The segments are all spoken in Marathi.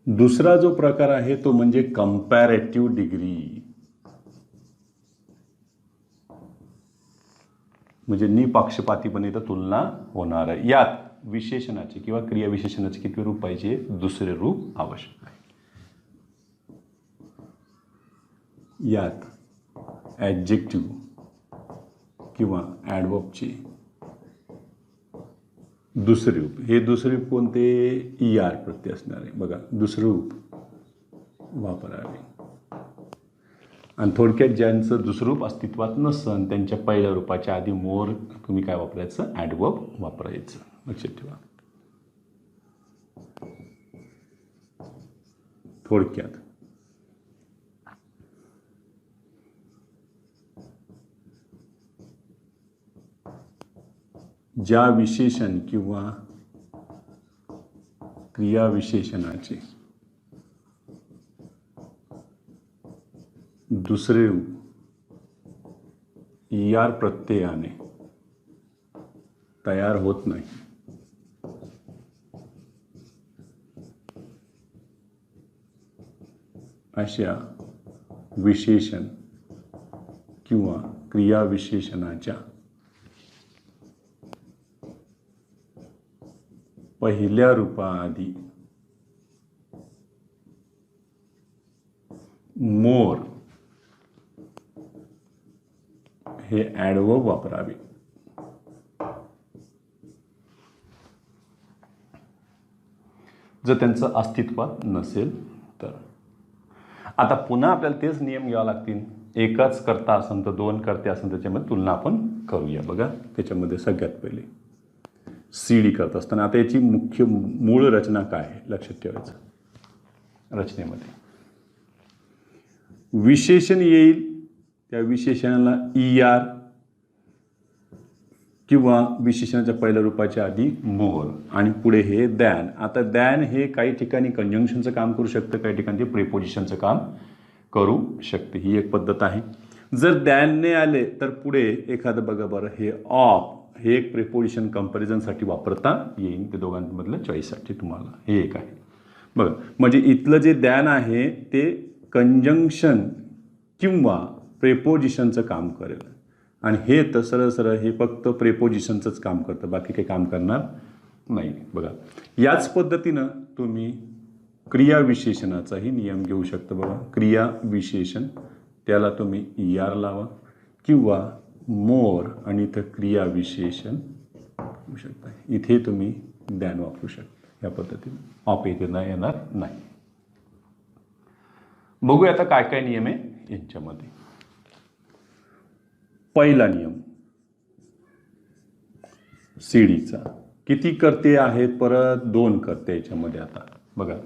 दुसरा जो प्रकार आहे तो म्हणजे कंपॅरेटिव्ह डिग्री, म्हणजे निपक्षपातीपणे इथं तुलना होणार आहे. यात विशेषणाचे किंवा क्रियाविशेषणाचे किती रूप पाहिजे? दुसरे रूप आवश्यक आहे. यात ॲडजेक्टिव्ह किंवा ॲडवर्बचे दुसरे रूप, हे दुसरे रूप कोणते? ER प्रत्यय असणार आहे. बघा, दुसरे रूप वापरावे. आणि थोडक्यात ज्यांचं दुसरं रूप अस्तित्वात नसन त्यांच्या पहिल्या रूपाच्या आधी मोर तुम्ही काय वापरायचं? ॲडवर्ब वापरायचं. लक्षात ठेवा. थोडक्यात ज्या विशेषण किंवा क्रियाविशेषणाचे दुसरे रूप ER प्रत्ययाने तयार होत नाही, अशा विशेषण किंवा क्रियाविशेषणाच्या पहिल्या रूपाआधी मोर हे ॲडवर्ब वापरावे. जर त्यांचं अस्तित्वात नसेल तर. आता पुन्हा आपल्याला तेच नियम घ्यावे लागतील. एकच कर्ता असेल तर दोन कर्ते असेल त्याच्यामध्ये तुलना आपण करूया. बघा, त्याच्यामध्ये सगळ्यात पहिले CD करत असताना आता याची मुख्य मूळ रचना काय आहे लक्षात ठेवायचं. रचनेमध्ये विशेषण येईल, त्या विशेषणाला ER किंवा विशेषणाच्या पहिल्या रूपाच्या आधी मोर आणि पुढे हे दॅन. आता दॅन हे काही ठिकाणी कंजंक्शनचं काम करू शकतं, काही ठिकाणी ते प्रिपोजिशनचं काम करू शकते. ही एक पद्धत आहे. जर दॅनने आले तर पुढे एखादं बघा बरं, हे ऑफ हे एक प्रिपोजिशन कंपॅरिझनसाठी वापरता येईल. ते दोघांमधलं चॉईससाठी तुम्हाला हे एक आहे. बघा, म्हणजे इथलं जे दॅन आहे ते कंजंक्शन किंवा प्रेपोजिशनचं काम करेल आणि हे तर सरळ सरळ हे फक्त प्रेपोजिशनचंच काम करतं, बाकी काही काम करणार नाही. बघा, याच पद्धतीनं तुम्ही क्रियाविशेषणाचाही नियम घेऊ शकता. बघा, क्रियाविशेषण त्याला तुम्ही ER लावा किंवा मोर आणि इथं क्रियाविशेषण होऊ शकता. इथे तुम्ही दॅन वापरू शकता. या पद्धतीने ऑप इथे येणार नाही. बघूया आता काय काय नियम आहे यांच्यामध्ये. पहिला नियम CDचा. किती कर्ते आहेत? परत दोन कर्ते याच्यामध्ये. आता बघा,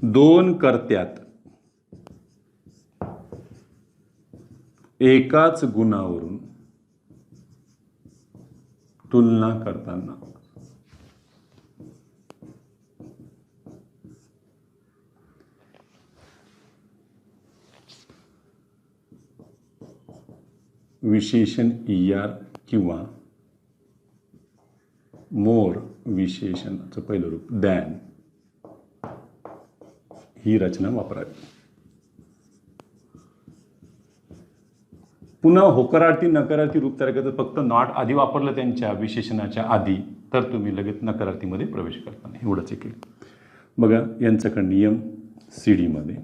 दोन कर्त्यात एकाच गुणावरून तुलना करताना विशेषण ER किंवा मोर विशेषणाचं पहिलं रूप दॅन ही रचना वापरावी. पुन्हा होकारार्थी नकारार्थी रूप तयार करतात. फक्त नॉट आधी वापरलं त्यांच्या विशेषणाच्या आधी तर तुम्ही लगेच नकारार्थीमध्ये प्रवेश करता नाही. एवढंच एक. बघा, यांच्याकडे नियम CDमध्ये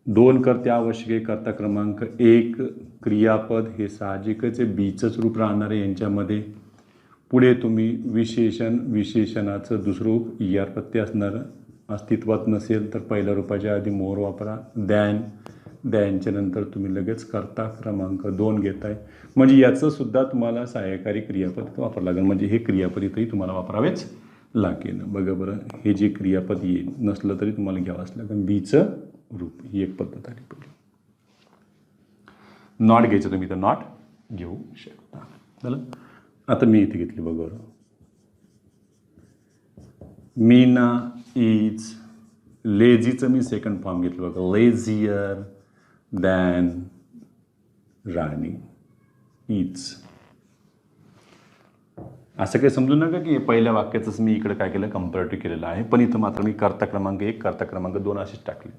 दोन कर्ते आवश्यक आहे. कर्ता क्रमांक 1 क्रियापद हे साहजिकच आहे, बीचंच रूप राहणार आहे यांच्यामध्ये. पुढे तुम्ही विशेषण विशेषणाचं दुसरं रूप ER प्रत्यय असणार. अस्तित्वात नसेल तर पहिल्या रूपाच्या आधी मोर वापरा. दॅनच्या नंतर तुम्ही लगेच कर्ता क्रमांक 2 घेताय. म्हणजे याचं सुद्धा तुम्हाला सहाय्यकारी क्रियापद वापरावं लागेल. म्हणजे हे क्रियापद इथंही तुम्हाला वापरावेच लागेल. बघा बरं, हे जे क्रियापद येईल नसलं तरी तुम्हाला घ्यावंच लागेल बीचं रूप. ही एक पद्धत आली. पहिली नॉट घ्यायचं तुम्ही तर नॉट घेऊ शकता. झालं. आता मी इथे घेतली बघा बरं, मीना इज लेझीचं मी सेकंड फॉर्म घेतलं बघा, लेझियर दॅन राणी इज. असं काही समजू नका की पहिल्या वाक्याचंच मी इकडे काय केलं, कंपॅरेटिव्ह केलेलं आहे, पण इथं मात्र मी कर्ता क्रमांक 1 कर्ता क्रमांक 2 असेच टाकले.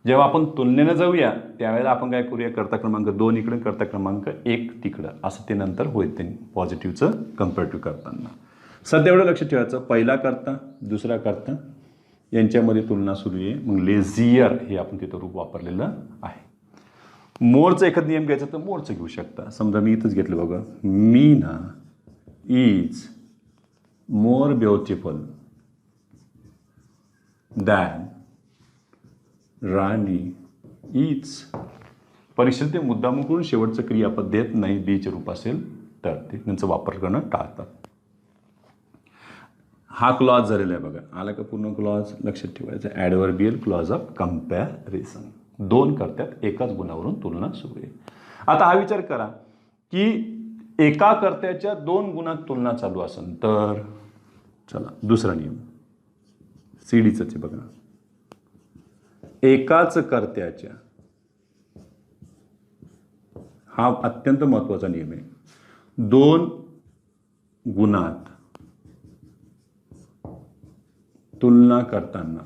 जेव्हा आपण तुलनेनं जाऊया त्यावेळेला आपण काय करूया, कर्ता क्रमांक 2 इकडं कर्ता क्रमांक 1 तिकडं, असं ते नंतर होईल ते पॉझिटिव्हचं कंपॅरेटिव्ह करताना. सध्या एवढं लक्षात ठेवायचं, पहिला कर्ता दुसरा कर्ता यांच्यामध्ये तुलना सुरू आहे. मग लेझियर हे आपण तिथं रूप वापरलेलं आहे. मोरचा एखादा नियम घ्यायचा तर मोरचं घेऊ शकता. समजा मी इथंच घेतलं बघा, Meena is more beautiful than Rani is. परीक्षेत ते मुद्दाम करून शेवटचं क्रियापद देत नाही, बीचे रूप असेल तर ते त्यांचा वापर करणं टाळतात. हा क्लॉज झालेला आहे बघा, आला का पूर्ण क्लॉज, लक्षात ठेवायचं. ॲडव्हर्बियल क्लॉज ऑफ कंपॅरिझन, दोन कर्त्यात एकाच गुणावरून तुलना सुरू आहे. आता हा विचार करा की एका कर्त्याच्या दोन गुणात तुलना चालू असेल तर, चला दुसरा नियम सीडीचं आहे बघा, एकाच कर्त्याच्या, हा अत्यंत महत्त्वाचा नियम आहे, दोन गुणात तुलना करताना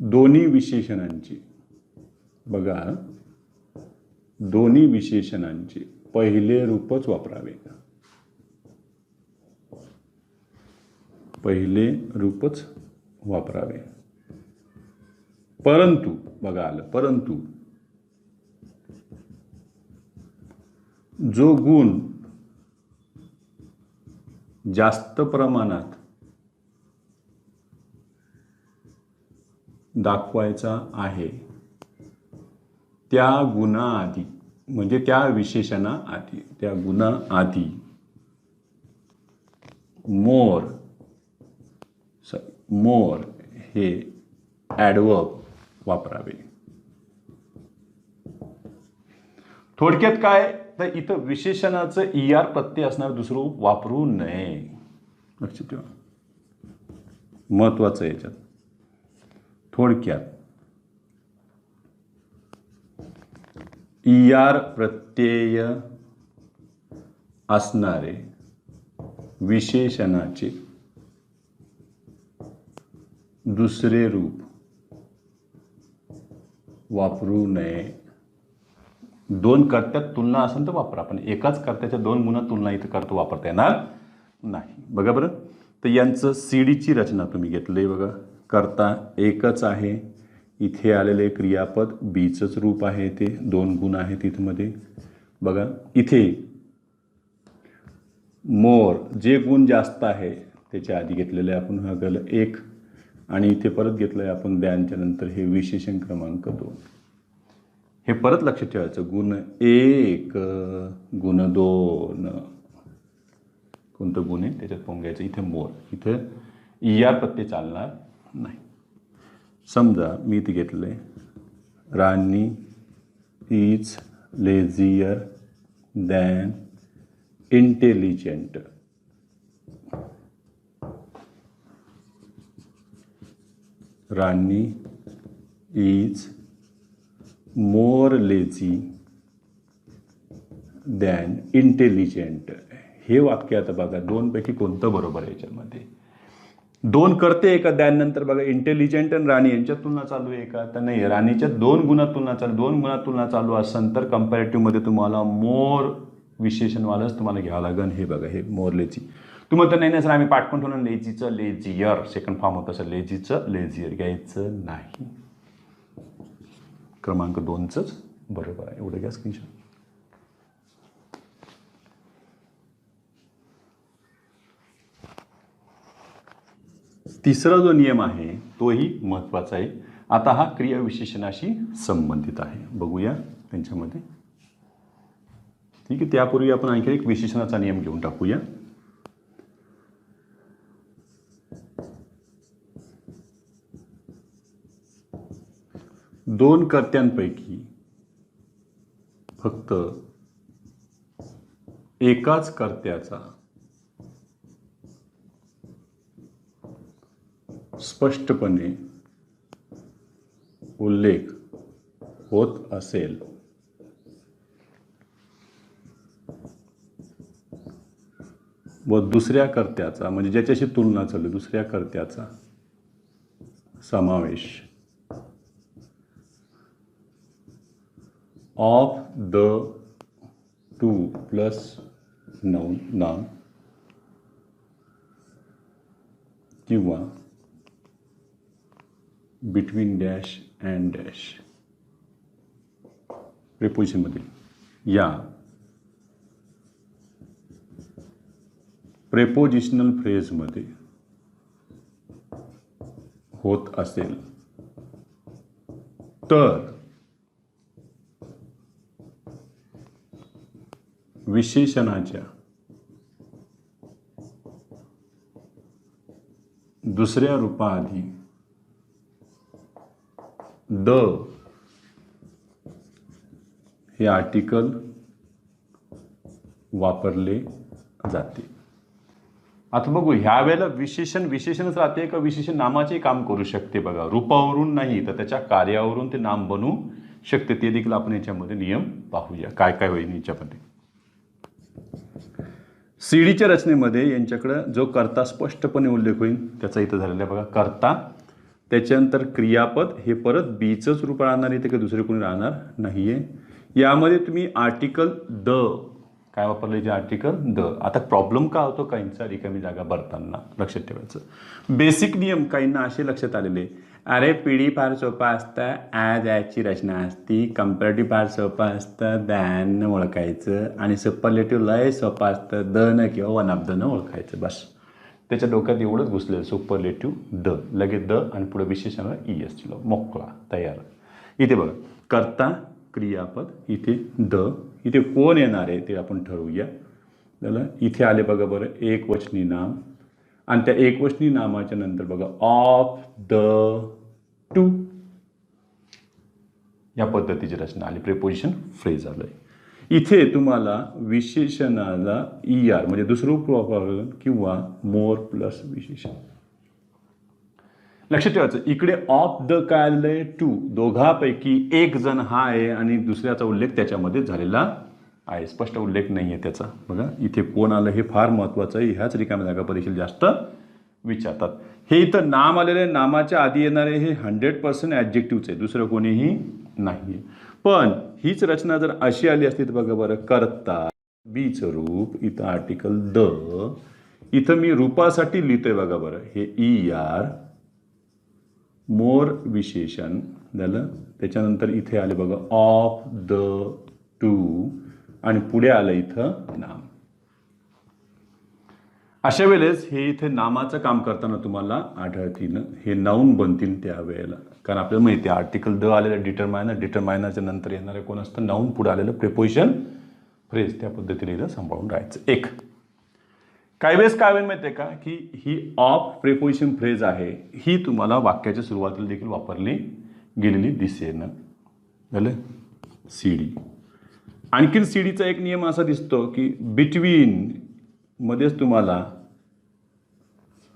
दोन्ही विशेषणांची, बघा दोन्ही विशेषणांचे पहिले रूपच वापरावे, पहिले रूपच वापरावे. परंतु बघा आलं, परंतु जो गुण जास्त प्रमाणात दाखवायचा आहे त्या गुणाआधी, म्हणजे त्या विशेषणाआधी, त्या गुणाआधी मोर हे ॲडवर्ब वापरावे. थोडक्यात काय तर इथं विशेषणाचं ER प्रत्यय असणार दुसरं रूप वापरू नये, लक्षात ठेवा, महत्वाचं याच्यात. थोडक्यात ER प्रत्यय असणारे विशेषणाचे दुसरे रूप वापरू नये. दोन कर्त्यात तुलना असेल तर वापरा, पण एकाच कर्त्याच्या दोन गुणात तुलना इथं कर्ता वापरता येणार नाही. बघा बरं, तर यांचं सीडीची रचना तुम्ही घेतली बघा, कर्ता एकच आहे, इथे आलेले क्रियापद बीचंच रूप आहे, ते दोन गुण आहेत इथमध्ये. बघा इथे मोर जे गुण जास्त आहे त्याच्या आधी घेतलेले आपण हा गल एक, आणि इथे परत घेतलं आहे आपण द्यानच्या नंतर हे विशेषण क्रमांक 2. हे परत लक्षात ठेवायचं, गुण 1 गुण 2 कोणतं गुण आहे त्याच्यात पाहून घ्यायचं. इथे मोर, इथं ER प्रत्यय चालणार नाही. समजा मी इथे घेतलं आहे, Rani is lazier than intelligent. Rani is more lazy than intelligent. हे वाक्य आता बघा दोनपैकी कोणतं बरोबर आहे याच्यामध्ये. दोन करते एका दॅन नंतर बघा इंटेलिजंट आणि राणी यांच्यात तुलना चालू आहे का, तर नाही, राणीच्या दोन गुणात तुलना चालू, दोन गुणात तुलना चालू असेल तर कंपॅरेटिव्हमध्ये तुम्हाला मोर विशेषणवालंच तुम्हाला घ्यावं लागेल. हे बघा हे मोर लेझी, तुम्ही तर नाही सर आम्ही पाठवून ठेवणार, लेझीचं लेझियर सेकंड फॉर्म होतं सर, लेझीचं लेझियर घ्यायचं नाही, क्रमांक 2च बरोबर आहे. एवढं घ्या स्क्रीनशॉट. तिसरा जो नियम आहे तोही महत्त्वाचा आहे. आता हा क्रियाविशेषणाशी संबंधित आहे, बघूया त्यांच्यामध्ये. ठीक आहे, त्यापूर्वी आपण आणखी एक विशेषणाचा नियम घेऊन टाकूया. दोन कर्त्यांपैकी फक्त एकाच कर्त्याचा स्पष्टपणे उल्लेख होत असेल व दुसऱ्या कर्त्याचा म्हणजे ज्याच्याशी तुलना चालू दुसऱ्या कर्त्याचा समावेश ऑफ द टू प्लस नाम किंवा बिटवीन डॅश अँड डॅश प्रेपोजिशनमध्ये या प्रेपोजिशनल फ्रेजमध्ये होत असेल तर विशेषणाच्या दुसऱ्या रूपाआधी द हे आर्टिकल वापरले जाते. आता बघू ह्या वेळेला विशेषणच राहते का विशेषण नामाचे काम करू शकते बघा. रूपावरून नाही तर त्याच्या कार्यावरून ते नाम बनू शकते. ते देखील आपण याच्यामध्ये नियम पाहूया काय काय होईल याच्यामध्ये. सीडीच्या रचनेमध्ये यांच्याकडं जो कर्ता स्पष्टपणे उल्लेख होईल त्याचा इथं झालेला आहे बघा. कर्ता त्याच्यानंतर क्रियापद हे परत बीचंच रूप राहणार आहे ते काही दुसरे कोणी राहणार नाही आहे. यामध्ये तुम्ही आर्टिकल द काय वापरले जे आर्टिकल द. आता प्रॉब्लेम का होतो काहींचा रिकामी जागा भरताना लक्षात ठेवायचं. बेसिक नियम काहींना असे लक्षात आलेले अरे पिढी फार सोपा असतं ॲज ॲजची रचना असती. कंपॅरेटिव्ह फार सोपं असतं दॅन ओळखायचं आणि सुपरलेटिव्ह लय सोपं असतं द न किंवा वन ऑफ द न ओळखायचं. बस त्याच्या डोक्यात एवढंच घुसलेलं सुपरलेटिव्ह द लगेच द आणि पुढे विशेषणाला ES मोकळा तयार. इथे बघा कर्ता क्रियापद इथे द इथे कोण येणार आहे ते आपण ठरवूया. त्याला इथे आले बघा बरं एकवचनी नाम आणि त्या एकवचनी नामाच्या नंतर बघा ऑफ द टू या पद्धतीची रचना आली. प्रेपोजिशन फ्रेज आलं. इथे तुम्हाला विशेषणाला ER म्हणजे दुसरं रूप वापरलं किंवा मोर प्लस विशेषण. लक्षात ठेवायचं इकडे ऑफ द काय आलेलं टू दोघांपैकी एक जण हा आहे आणि दुसऱ्याचा उल्लेख त्याच्यामध्ये झालेला आहे. स्पष्ट उल्लेख नाही आहे त्याचा. बघा इथे कोण आलं हे फार महत्त्वाचं आहे. ह्याच रिकाम्या जागा परीक्षेला जास्त विचारतात. हे इथं नाम आलेलं आहे. नामाच्या आधी येणारे हे 100% ॲडजेक्टिव्हच आहे दुसरं कोणीही नाही आहे. पण हीच रचना जर अशी आली असती तर बघा बरं कर्ता बीचं रूप इथं आर्टिकल द इथं मी रूपासाठी लिहितोय बघा बरं हे ER मोर विशेषण झालं. त्याच्यानंतर इथे आले बघा ऑफ द टू आणि पुढे आलं इथं नाम. अशा वेळेस हे इथे नामाचं काम करताना तुम्हाला आढळतील हे नाऊन बनतील त्या वेळेला. कारण आपल्याला माहिती आहे आर्टिकल द आलेलं डिटरमायनरच्या नंतर येणारे कोण असतं नाऊन पुढे आलेलं प्रेपोजिशन फ्रेज. त्या पद्धतीने इथं सांभाळून राहायचं. एक काही वेळेस काय होईल माहिती आहे का की ही ऑफ प्रेपोजिशन फ्रेज आहे ही तुम्हाला वाक्याच्या सुरुवातीला देखील वापरली गेलेली दिसेल. झालं CD. आणखीन CDचा एक नियम असा दिसतो की बिटवीन मध्येच तुम्हाला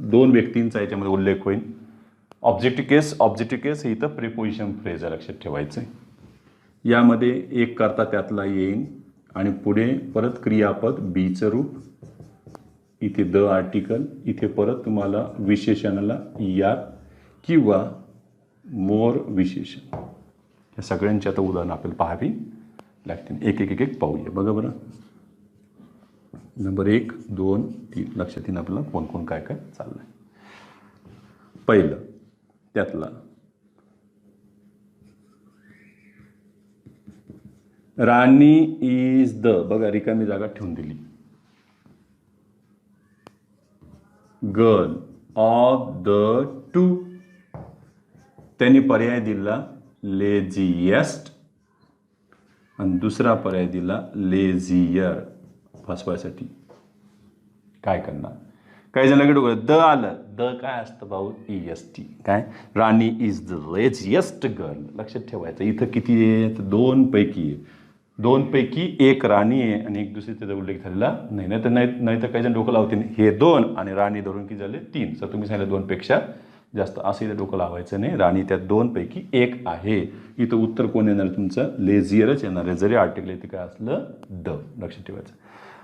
दोन व्यक्तींचा याच्यामध्ये उल्लेख होईल. ऑब्जेक्टिव्ह केस हे इथं प्रेपोजिशन फ्रेज आहे लक्षात ठेवायचं. यामध्ये एक कर्ता त्यातला येईल आणि पुढे परत क्रियापद बीचं रूप इथे द आर्टिकल इथे परत तुम्हाला विशेषणाला ER किंवा मोर विशेषण. या सगळ्यांची आता उदाहरणं आपल्याला पाहावी लागतील. एक पाहूया बघा बरं. नंबर 1 2 3 लक्षात येईल आपल्याला कोण कोण काय काय चाललंय. पहिलं त्यातला राणी इज द बघा रिकामी जागा ठेवून दिली. गर्ल ऑफ द टू त्यांनी पर्याय दिला लेझीएस्ट आणि दुसरा पर्याय दिला लेझियर फसवायसाठी. काय करणार काही जण लगेच द आलं द काय असतं भाऊ EST काय राणी इज द लेझिएस्ट गर्ल. लक्षात ठेवायचं इथं किती आहे तर दोनपैकी एक राणी आहे आणि एक दुसरी त्याचा उल्लेख झालेला नाही तर काही जण डोकं लावतील हे 2 आणि राणी धरून किती झाले 3. तर तुम्ही सांगितलं 2 पेक्षा जास्त असं इथं डोकं लावायचं नाही. राणी त्या 2 पैकी एक आहे. इथं उत्तर कोण येणार तुमचं लेझियरच येणार आहे जरी आर्टिकल इथे काय असलं द. लक्षात ठेवायचं.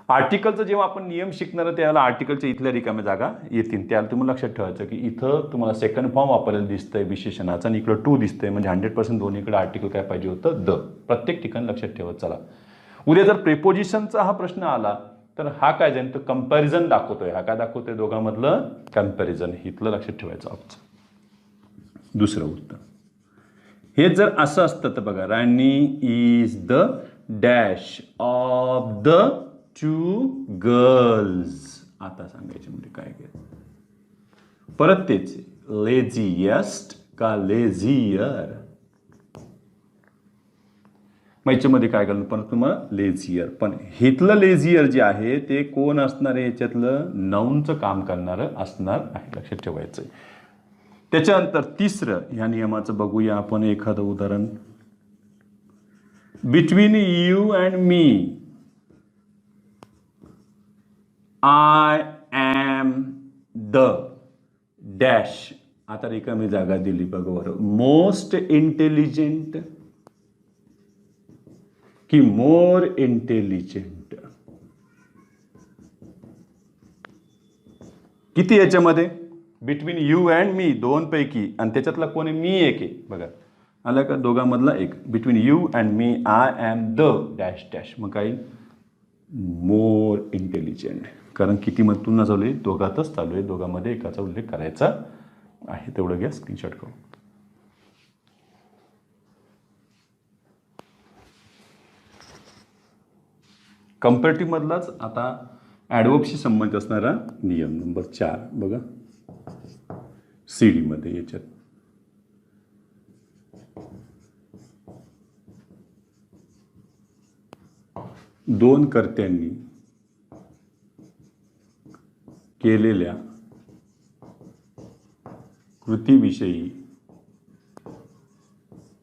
आर्टिकलचं जेव्हा आपण नियम शिकणार त्यावेळेला आर्टिकलच्या इथल्या रिकाम्या जागा येतील. त्याला तुम्हाला लक्षात ठेवायचं की इथं तुम्हाला सेकंड फॉर्म वापरलेलं दिसतंय विशेषणाचं आणि इकडं टू दिसतंय, म्हणजे 100% दोन्हीकडे आर्टिकल काय पाहिजे होतं, द. प्रत्येक ठिकाणी लक्षात ठेवत चला. उद्या जर प्रिपोजिशनचा हा प्रश्न आला तर हा काय जाईल, तर कंपॅरिझन दाखवतोय. हा काय दाखवतोय, दोघांमधलं कंपॅरिझन. इथलं लक्षात ठेवायचं आमचं. दुसरं उत्तर हे जर असं असतं तर बघा, Rani is the dash of the 2 girls. आता सांगायचे म्हणजे काय काय, परत तेच, लेझीएस्ट का लेझियर. मग याच्यामध्ये काय करणार, पण तुम्हाला लेझियर. पण हिथलं लेझियर जे आहे ते कोण असणार आहे, याच्यातलं नाऊनचं काम करणारं असणार आहे, लक्षात ठेवायचं. त्याच्यानंतर तिसरं ह्या नियमाचं बघूया आपण एखादं उदाहरण. Between you and me I am the dash. आता रिकामी जागा दिली बघा बरं. मोस्ट इंटेलिजंट की मोर इंटेलिजंट, किती याच्यामध्ये, बिटवीन यू अँड मी दोन पैकी, आणि त्याच्यातला कोणी मी एक आहे बघा, आला का, दोघांमधला एक. Between you and me I am the dash dash. मग काय, मोर इंटेलिजंट. कारण किती मग तुलना चालू आहे, दोघातच चालू आहे, दोघांमध्ये एकाचा उल्लेख करायचा आहे. तेवढं घ्या स्क्रीनशॉट करून. कंपॅरेटिव्ह मधलाच आता ॲडवर्बशी संबंधित असणारा नियम नंबर 4 बघा, सीडी मध्ये. याच्यात दोन कर्त्यांनी केलेल्या कृतीविषयी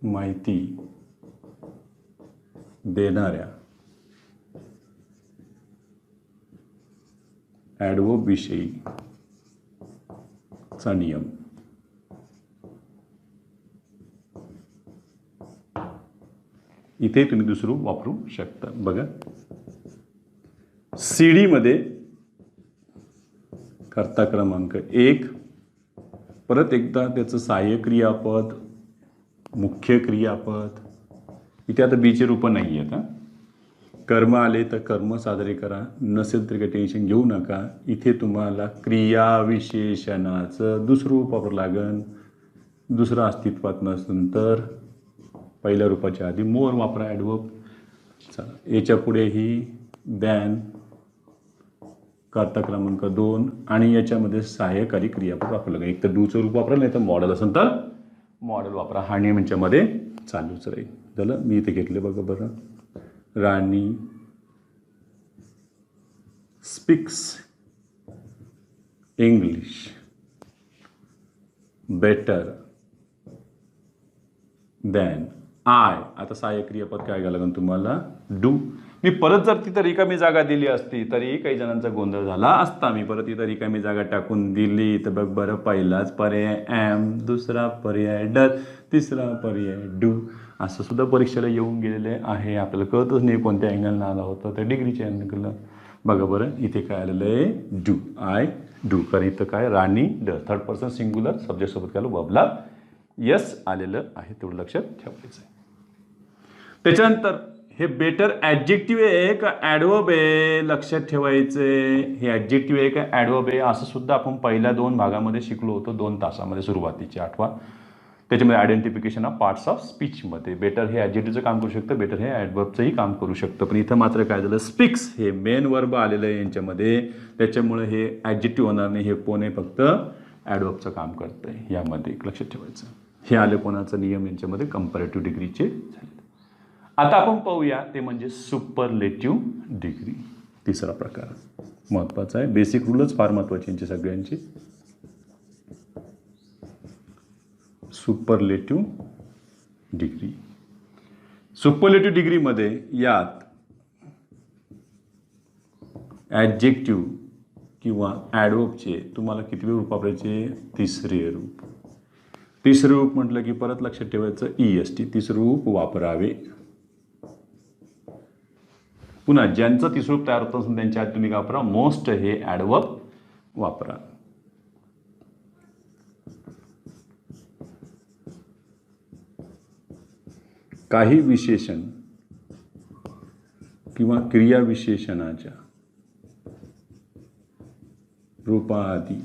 माहिती देणाऱ्या ॲडवर्ब विषयीचा नियम. इथे तुम्ही दुसरं वापरू शकता बघा. सीडी मध्ये कर्ता क्रमांक 1, परत एकदा त्याचं सहाय्यक क्रियापद, मुख्य क्रियापद. इथे आता बीचे रूप नाही आहेत. कर्म आले तर कर्म साजरे करा, नसेल तर काही टेन्शन घेऊ नका. इथे तुम्हाला क्रियाविशेषणाचं दुसरं रूप वापरावं लागेल. दुसरं अस्तित्वात नसून तर पहिल्या रूपाच्या आधी मोर वापरा ॲडवर्ब. चला, याच्या पुढेही दॅन, कर्ता क्रमांक 2, आणि याच्यामध्ये सहाय्यकारी क्रियापद वापरलं लागेल. एक तर डूचं रूप वापरा, नाही तर मॉडेल असेल तर मॉडेल वापरा. हा नियम यांच्यामध्ये चालूच राहील. झालं, मी इथे घेतले बघा बरं. Rani speaks English better than I. आता सहाय्यक क्रियापद काय घ्यावं लागेल तुम्हाला, डू. मी परत जर तिथं रिकामी जागा दिली असती तरी काही जणांचा गोंधळ झाला असता. मी परत तिथं रिकामी जागा टाकून दिली तर बघ बरं, पहिलाच पर्याय ॲम, दुसरा पर्याय डज, तिसरा पर्याय डू. असं सुद्धा परीक्षेला येऊन गेलेले आहे. आपल्याला कळतच नाही कोणत्या अँगलनं आलं होतं, तर डिग्रीच्या अँगलनं. बघा बरं, इथे काय आलेलं आहे, डू, आय डू. कारण इथं काय, राणी ड, थर्ड पर्सन सिंग्युलर, सब्जेक्टसोबत काय वर्बला यस आलेलं आहे. तेवढं लक्षात ठेवायचं आहे. त्याच्यानंतर हे बेटर ॲडजेक्टिव्ह आहे का ॲडवर्ब आहे, लक्षात ठेवायचे. हे ॲडजेक्टिव्ह आहे का ॲडवर्ब आहे, असं सुद्धा आपण पहिल्या 2 भागामध्ये शिकलो होतो, 2 तासामध्ये सुरुवातीचे, आठवा. त्याच्यामध्ये आयडेंटिफिकेशन ऑफ पार्ट्स ऑफ स्पीचमध्ये बेटर हे ॲडजेक्टिव्हचं काम करू शकतं, बेटर हे ॲडवर्बचंही काम करू शकतं. पण इथं मात्र काय झालं, स्पीक्स हे मेन वर्ब आलेलं आहे यांच्यामध्ये, त्याच्यामुळे हे ॲडजेक्टिव्ह होणार नाही. हे कोण आहे, फक्त ॲडवर्बचं काम करतं आहे यामध्ये, लक्षात ठेवायचं. हे आले कोणाचा नियम यांच्यामध्ये, कंपॅरेटिव्ह डिग्रीचे झाले. आता आपण पाहूया ते म्हणजे सुपरलेटिव्ह डिग्री. तिसरा प्रकार महत्त्वाचा आहे. बेसिक रूलच फार महत्त्वाचे यांचे सगळ्यांचे. Superlative degree. सुपरलेटिव्ह डिग्रीमध्ये यात ॲडजेक्टिव्ह किंवा ॲडवर्बचे तुम्हाला किती रूप वापरायचे, तिसरे रूप. तिसरे रूप म्हटलं की परत लक्षात ठेवायचं EST, तिसरे रूप वापरावे. पुन्हा ज्यांचं तिसरं रूप तयार होत असेल त्यांच्या आधी तुम्ही काय वापरा, मोस्ट हे ॲडवर्ब वापरा. काही विशेषण किंवा क्रियाविशेषणाच्या रूपाआधी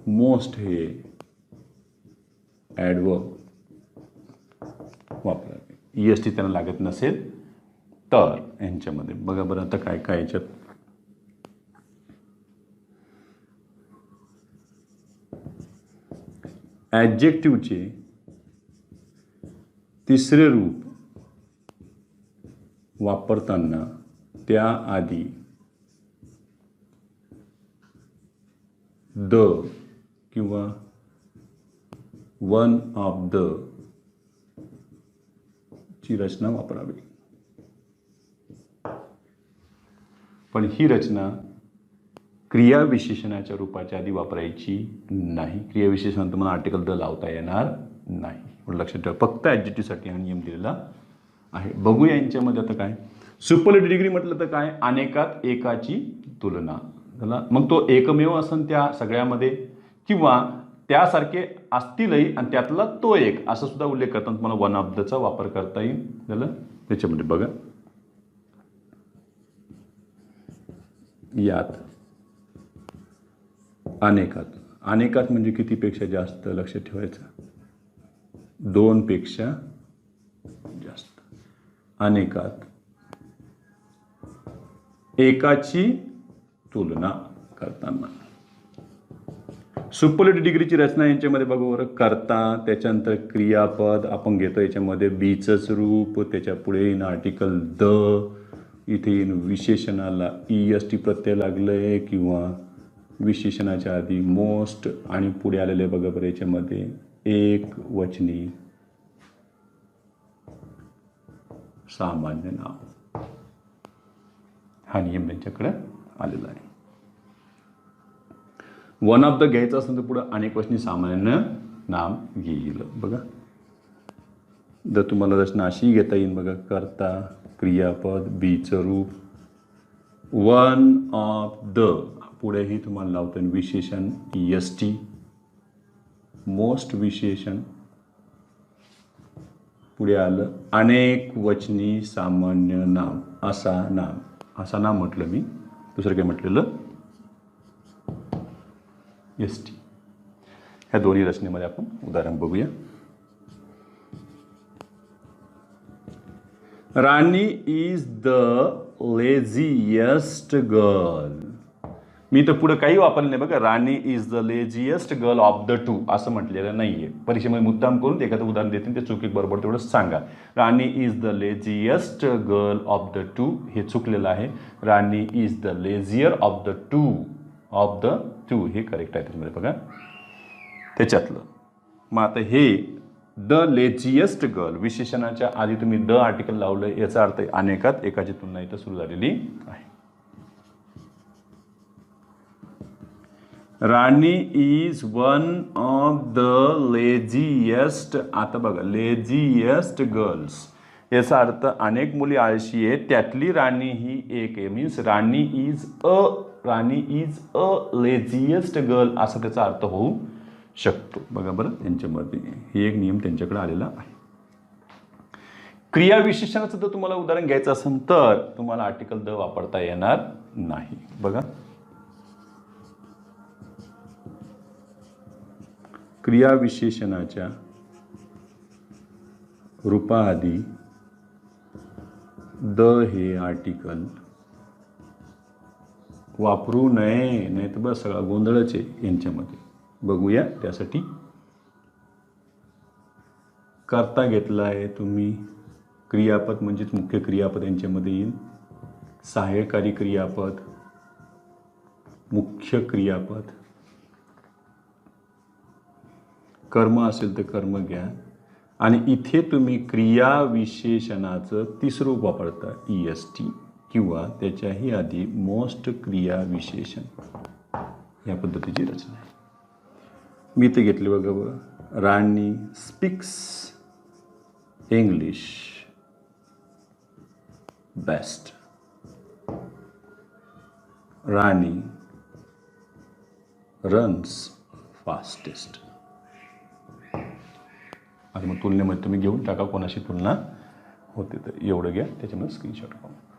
मोस्ट हे ॲडवर्ब वापरावे. EST त्यांना लागत नसेल तर यांच्यामध्ये बघा बरं आता काय काय याच्यात. ॲडजेक्टिव्हचे तिसरे रूप वापरताना त्याआधी द किंवा वन ऑफ द ची रचना वापरावी. पण ही रचना क्रियाविशेषणाच्या रूपाच्या आधी वापरायची नाही. क्रियाविशेषण तुम्हाला आर्टिकल द लावता येणार नाही. लक्षात ठेवा, फक्त ॲडजेक्टिव्हसाठी हा नियम दिलेला आहे. बघूया यांच्यामध्ये आता काय. सुपरलेटिव्ह डिग्री म्हटलं तर काय, अनेकात एकाची तुलना झाला. मग तो एकमेव असन त्या सगळ्यामध्ये किंवा त्यासारखे असतीलही आणि त्यातला तो एक असं सुद्धा उल्लेख करताना तुम्हाला वन ऑफ दचा वापर करता येईल. झालं. त्याच्यामध्ये बघा यात अनेकात म्हणजे कितीपेक्षा जास्त, लक्षात ठेवायचं, 2 पेक्षा जास्त. अनेकात एकाची तुलना करताना. सुपरलेटिव्ह डिग्रीची रचना यांच्यामध्ये बघा बरं. कर्ता, त्याच्यानंतर क्रियापद आपण घेतो याच्यामध्ये बीचंच रूप, त्याच्या पुढे येईन आर्टिकल द, इथे येईन विशेषणाला EST प्रत्यय लागलंय किंवा विशेषणाच्या आधी मोस्ट आणि पुढे आलेले बघा बरं याच्यामध्ये एक वचनी सामान्य नाव. हा नियम त्यांच्याकडे आलेला आहे. वन ऑफ द घ्यायचं असेल तर पुढे अनेक वचनी सामान्य नाम येईल. बघा जर तुम्हाला रचना अशी घेता येईल बघा. कर्ता, क्रियापद, बीचं रूप, वन ऑफ द, पुढेही तुम्हाला लावता येईल विशेषण EST, मोस्ट विशेषण, पुढे आलं अनेक वचनी सामान्य नाम, असा नाम म्हटलं मी, दुसरं काय म्हटलेलं ST. ह्या दोन्ही रचनेमध्ये आपण उदाहरण बघूया. Rani is the laziest girl. मी तर पुढे काही वापरलं नाही बघा. Rani is the laziest girl of the 2 असं म्हटलेलं नाहीये. परीक्षेमध्ये मुद्दाम करून एखादं उदाहरण देतील ते चुकीक बरोबर तेवढं सांगा. Rani is the laziest girl of the 2 हे चुकलेलं आहे. Rani is the lazier of the 2 हे करेक्ट आहे त्याच्यामध्ये बघा त्याच्यातलं. मग आता हे द लेझिएस्ट गर्ल विशेषणाच्या आधी तुम्ही द आर्टिकल लावलं, याचा अर्थ अनेकात एकाची तुलना इथं सुरू झालेली आहे. Rani is one of the लेझिएस्ट. आता बघा लेझिएस्ट गर्ल्स याचा अर्थ अनेक मुली आळशी आहेत, त्यातली राणी ही एक आहे. Means Rani is a laziest girl असा त्याचा अर्थ होऊ शकतो. बघा बरं त्यांच्यामध्ये हे एक नियम त्यांच्याकडे आलेला आहे. क्रियाविशेषणाचं जर तुम्हाला उदाहरण घ्यायचं असेल तर तुम्हाला आर्टिकल द वापरता येणार नाही. बघा क्रियाविशेषणाच्या रूपाआधी द हे आर्टिकल वापरू नये, नाही तर बस सगळा गोंधळच आहे यांच्यामध्ये. बघूया त्यासाठी कर्ता घेतला आहे तुम्ही, क्रियापद म्हणजेच मुख्य क्रियापद यांच्यामध्ये येईल, सहाय्यकारी क्रियापद, मुख्य क्रियापद, कर्म असेल तर कर्म घ्या आणि इथे तुम्ही क्रियाविशेषणाचं तिसरं रूप वापरता EST किंवा त्याच्याही आधी मोस्ट क्रियाविशेषण. या पद्धतीची रचना आहे. मी ते घेतले बघा. राणी स्पीक्स इंग्लिश बेस्ट. राणी रन्स फास्टेस्ट. आता मग तुलनेमध्ये तुम्ही घेऊन टाका कोणाशी तुलना होते तर एवढं घ्या, त्याच्यामध्ये स्क्रीनशॉट काढा.